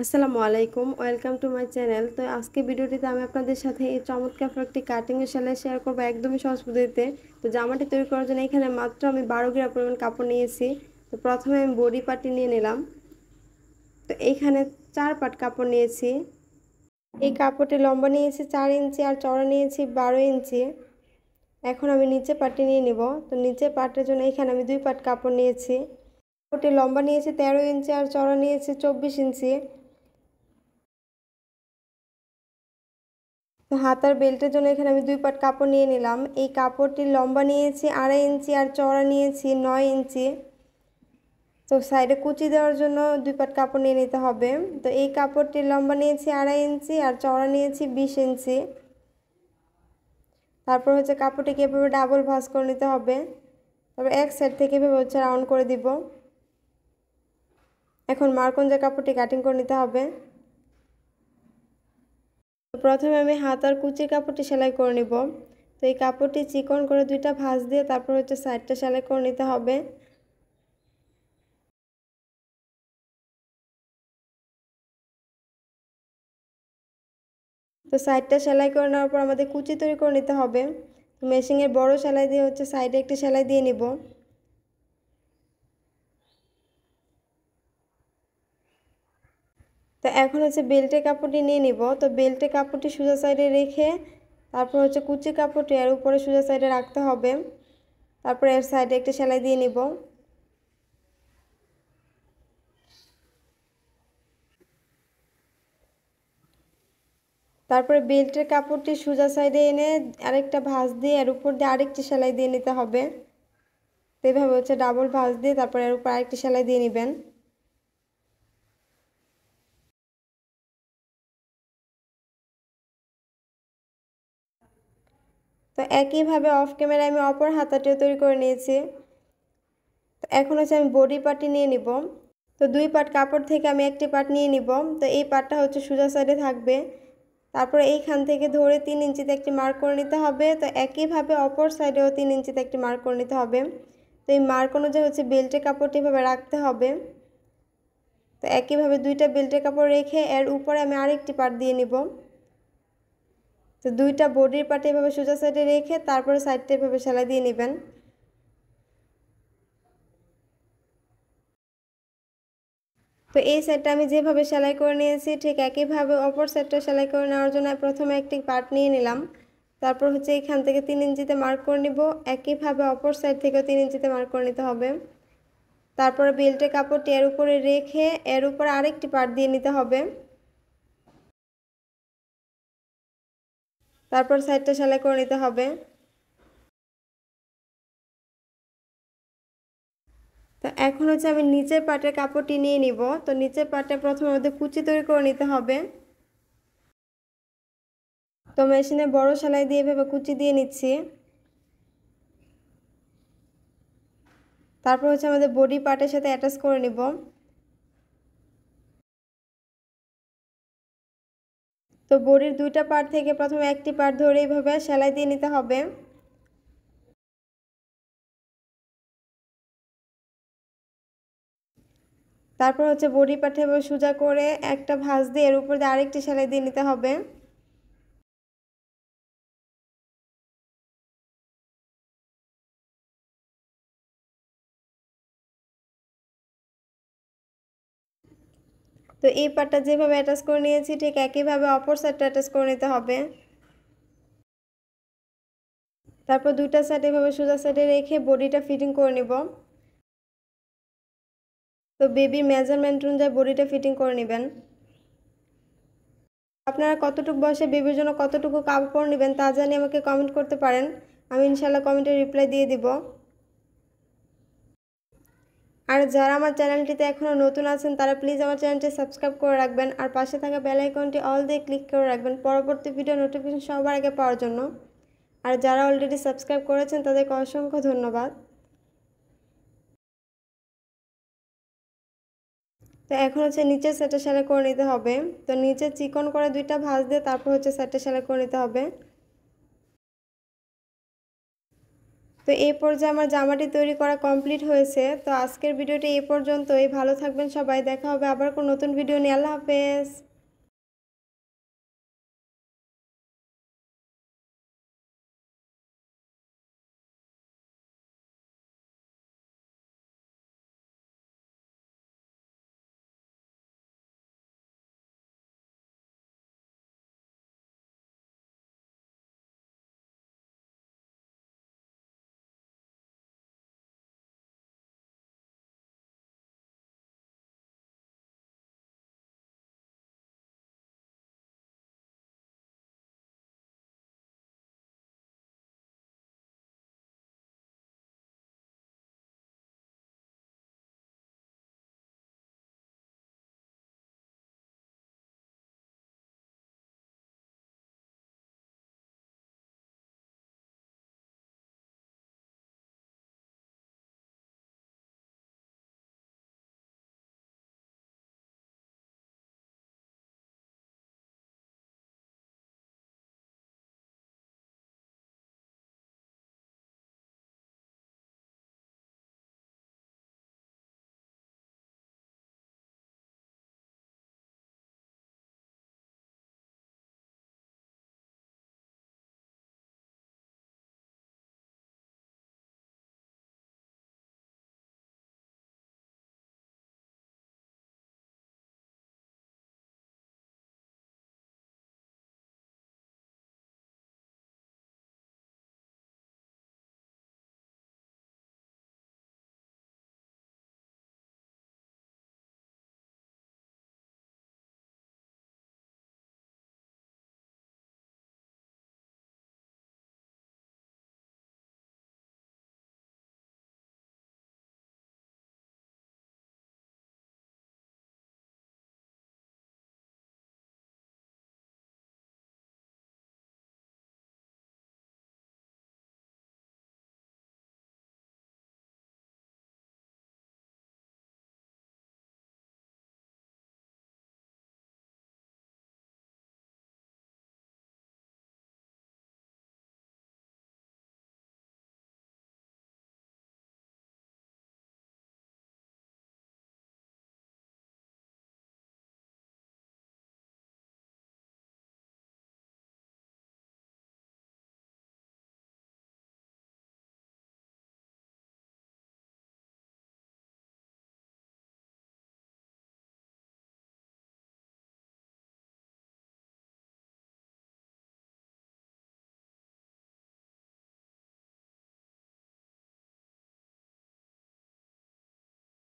আসসালামু আলাইকুম, welcome to my channel. তো আজকে ভিডিওটিতে আমি আপনাদের সাথে এই চমৎকার একটি কাটিংয়ের সেলাই শেয়ার করবো একদমই সহজ পদ্ধতিতে। তো জামাটি তৈরি করার জন্য এখানে মাত্র আমি 12 গ্রাম পরিমাণ কাপড় নিয়েছি। তো প্রথমে আমি বডি পার্টটি নিয়ে নিলাম। তো এইখানে 4 পাট কাপড় নিয়েছি। এই কাপড়টি লম্বা নিয়েছি 4 ইঞ্চি আর চওড়া নিয়েছি 12 ইঞ্চি। এখন আমি নিচে পাটটি নিয়ে নিব। তো নিচে পাটের জন্য এখানে আমি 2 পাট কাপড় নিয়েছি। কাপড়টি লম্বা নিয়েছি 13 ইঞ্চি আর চওড়া নিয়েছি 24 ইঞ্চি। হাতার বেল্টের জন্য এখানে আমি 2 পাট কাপড় নিয়ে নিলাম। এই কাপড়টির লম্বা নিয়েছি 2.5 ইঞ্চি আর চওড়া নিয়েছি 9 ইঞ্চি। তো সাইডে কুচি দেওয়ার জন্য 2 পাট কাপড় নিয়ে নিতে হবে। তো এই কাপড়টির লম্বা নিয়েছি 2.5 ইঞ্চি আর চওড়া নিয়েছি 20 ইঞ্চি। তারপর হচ্ছে কাপড়টিকে এভাবে ডাবল ভাঁজ করে নিতে হবে। তারপর এক সাইড থেকে এভাবে হচ্ছে রাউন্ড করে দিব। এখন মার্কঞ্জা কাপড়টি কাটিং করে নিতে হবে। প্রথমে আমি হাত আর কুচির কাপড়টি সেলাই করে নিব। তো এই কাপড়টি চিকন করে 2টা ভাঁজ দিয়ে তারপর হচ্ছে সাইডটা সেলাই করে নিতে হবে। তো সাইডটা সেলাই করে নেওয়ার পর আমাদের কুচি তৈরি করে নিতে হবে। তো মেশিনের বড় সেলাই দিয়ে হচ্ছে সাইডে একটি সেলাই দিয়ে নিব। তো এখন হচ্ছে বেল্টের কাপড়টি নিয়ে নিব। তো বেল্টের কাপড়টি সোজা সাইডে রেখে তারপর হচ্ছে কুচি কাপড়টি এর উপরে সোজা সাইডে রাখতে হবে। তারপর এর সাইডে একটি সেলাই দিয়ে নিব। তারপরে বেল্টের কাপড়টি সোজা সাইডে এনে আরেকটা ভাঁজ দিয়ে এর উপর দিয়ে আরেকটি সেলাই দিয়ে নিতে হবে। তো এইভাবে হচ্ছে ডাবল ভাঁজ দিয়ে তারপর এর উপর আরেকটি সেলাই দিয়ে নেবেন। তো একইভাবে অফ ক্যামেরায় আমি অপর হাতাটিও তৈরি করে নিয়েছি। তো এখন হচ্ছে আমি বডি পার্টটি নিয়ে নিব। তো 2 পাট কাপড় থেকে আমি একটি পাট নিয়ে নিব। তো এই পাটটা হচ্ছে সোজা সাইডে থাকবে। তারপরে এইখান থেকে ধরে 3 ইঞ্চিতে একটি মার্ক করে নিতে হবে। তো একইভাবে অপর সাইডেও 3 ইঞ্চিতে একটি মার্ক করে নিতে হবে। তো এই মার্ক অনুযায়ী হচ্ছে বেল্টের কাপড়টি এভাবে রাখতে হবে। তো একইভাবে 2টা বেল্টের কাপড় রেখে এর উপরে আমি আরেকটি পাট দিয়ে নিব। তো 2টা বডির পাটে এভাবে সোজা সাইডে রেখে তারপরে সাইডটা এভাবে সেলাই দিয়ে নেবেন। তো এই সাইডটা আমি যেভাবে সেলাই করে নিয়েছি ঠিক একইভাবে অপর সাইডটা সেলাই করে নেওয়ার জন্য প্রথমে একটি পার্ট নিয়ে নিলাম। তারপর হচ্ছে এখান থেকে 3 ইঞ্চিতে মার্ক করে নিব। একইভাবে অপর সাইড থেকেও 3 ইঞ্চিতে মার্ক করে নিতে হবে। তারপরে বেল্টের কাপড়টি এর উপরে রেখে এর উপরে আরেকটি পার্ট দিয়ে নিতে হবে। তারপর সাইডটা সেলাই করে নিতে হবে। তো এখন হচ্ছে আমি নিচের পাটের কাপড়টি নিয়ে নিব। তো নিচের পাটে প্রথমে আমাদের কুচি তৈরি করে নিতে হবে। তো মেশিনে বড় সেলাই দিয়ে এভাবে কুচি দিয়ে নিচ্ছি। তারপর হচ্ছে আমাদের বডি পার্টের সাথে অ্যাটাচ করে নিব। তো বডির 2টা পার্ট থেকে প্রথমে একটি পার্ট ধরে এইভাবে সেলাই দিয়ে নিতে হবে। তারপর হচ্ছে বডি পার্টে এভাবে সোজা করে একটা ভাঁজ দিয়ে এর উপর দিয়ে আরেকটি সেলাই দিয়ে নিতে হবে। তো এই পার্টটা যেভাবে অ্যাটাচ করে নিয়েছি ঠিক একইভাবে অপর সাইডটা অ্যাটাচ করে নিতে হবে। তারপর 2টা সাইড এভাবে সোজা সাইডে রেখে বডিটা ফিটিং করে নিব। তো বেবির মেজারমেন্ট অনুযায়ী বডিটা ফিটিং করে নেবেন। আপনারা কতটুকু বয়সে বেবির জন্য কতটুকু কাপড় নেবেন তা জানিয়ে আমাকে কমেন্ট করতে পারেন। আমি ইনশাআল্লাহ কমেন্টে রিপ্লাই দিয়ে দিব। আর যারা আমার চ্যানেলটিতে এখনও নতুন আছেন তারা প্লিজ আমার চ্যানেলটি সাবস্ক্রাইব করে রাখবেন আর পাশে থাকা বেল আইকনটি অল দিয়ে ক্লিক করে রাখবেন পরবর্তী ভিডিও নোটিফিকেশন সবার আগে পাওয়ার জন্য। আর যারা অলরেডি সাবস্ক্রাইব করেছেন তাদেরকে অসংখ্য ধন্যবাদ। তো এখন হচ্ছে নিচের সেটটা সেলাই করে নিতে হবে। তো নিচে চিকন করে 2টা ভাঁজ দিয়ে তারপর হচ্ছে সেটটা সেলাই করে নিতে হবে। তো এই পর্যায়ে আমার জামাটি তৈরি করা কমপ্লিট হয়েছে। তো আজকের ভিডিওটি এই পর্যন্তই। ভালো থাকবেন সবাই, দেখা হবে আবার কোনো নতুন ভিডিও নিয়ে। আল্লাহ হাফেজ।